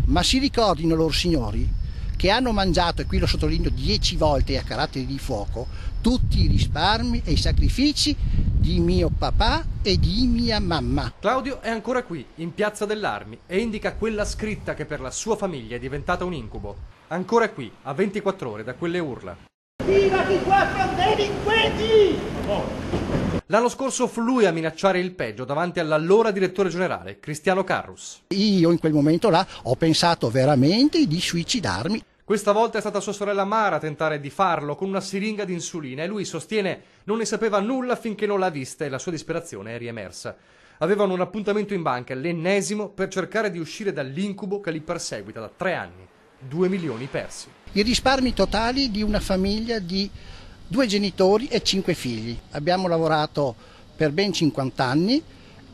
ma si ricordino loro signori che hanno mangiato, e qui lo sottolineo 10 volte a caratteri di fuoco, tutti i risparmi e i sacrifici di mio papà e di mia mamma. Claudio è ancora qui, in Piazza dell'Armi, e indica quella scritta che per la sua famiglia è diventata un incubo. Ancora qui, a 24 ore da quelle urla. Viva i 4 delinquenti! L'anno scorso fu lui a minacciare il peggio davanti all'allora direttore generale, Cristiano Carrus. Io in quel momento là ho pensato veramente di suicidarmi. Questa volta è stata sua sorella Mara a tentare di farlo con una siringa di insulina e lui sostiene non ne sapeva nulla finché non l'ha vista e la sua disperazione è riemersa. Avevano un appuntamento in banca, l'ennesimo, per cercare di uscire dall'incubo che li perseguita da 3 anni. 2 milioni persi. I risparmi totali di una famiglia di 2 genitori e 5 figli. Abbiamo lavorato per ben 50 anni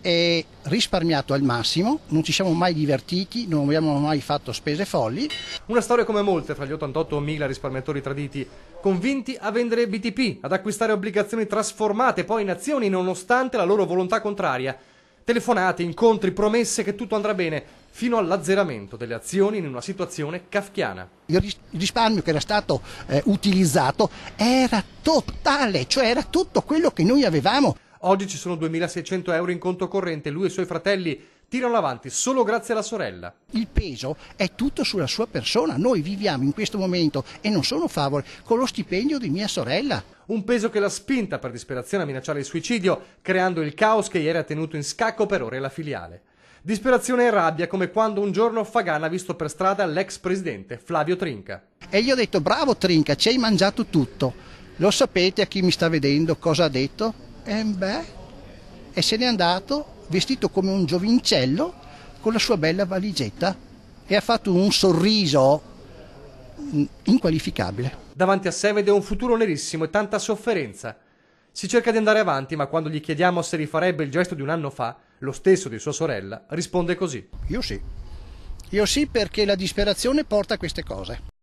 e risparmiato al massimo, non ci siamo mai divertiti, non abbiamo mai fatto spese folli. Una storia come molte fra gli 88.000 risparmiatori traditi, convinti a vendere BTP, ad acquistare obbligazioni trasformate poi in azioni nonostante la loro volontà contraria. Telefonate, incontri, promesse che tutto andrà bene, fino all'azzeramento delle azioni in una situazione kafkiana. Il risparmio che era stato utilizzato era totale, cioè era tutto quello che noi avevamo. Oggi ci sono 2.600 euro in conto corrente, lui e i suoi fratelli tirano avanti solo grazie alla sorella. Il peso è tutto sulla sua persona, noi viviamo in questo momento, e non sono favole, con lo stipendio di mia sorella. Un peso che l'ha spinta per disperazione a minacciare il suicidio, creando il caos che ieri ha tenuto in scacco per ore la filiale. Disperazione e rabbia come quando un giorno Fagan ha visto per strada l'ex presidente Flavio Trinca. E gli ho detto: bravo Trinca, ci hai mangiato tutto. Lo sapete a chi mi sta vedendo cosa ha detto? E se n'è andato vestito come un giovincello con la sua bella valigetta e ha fatto un sorriso inqualificabile. Davanti a sé vede un futuro nerissimo e tanta sofferenza. Si cerca di andare avanti, ma quando gli chiediamo se rifarebbe il gesto di un anno fa, lo stesso di sua sorella, risponde così. Io sì, perché la disperazione porta a queste cose.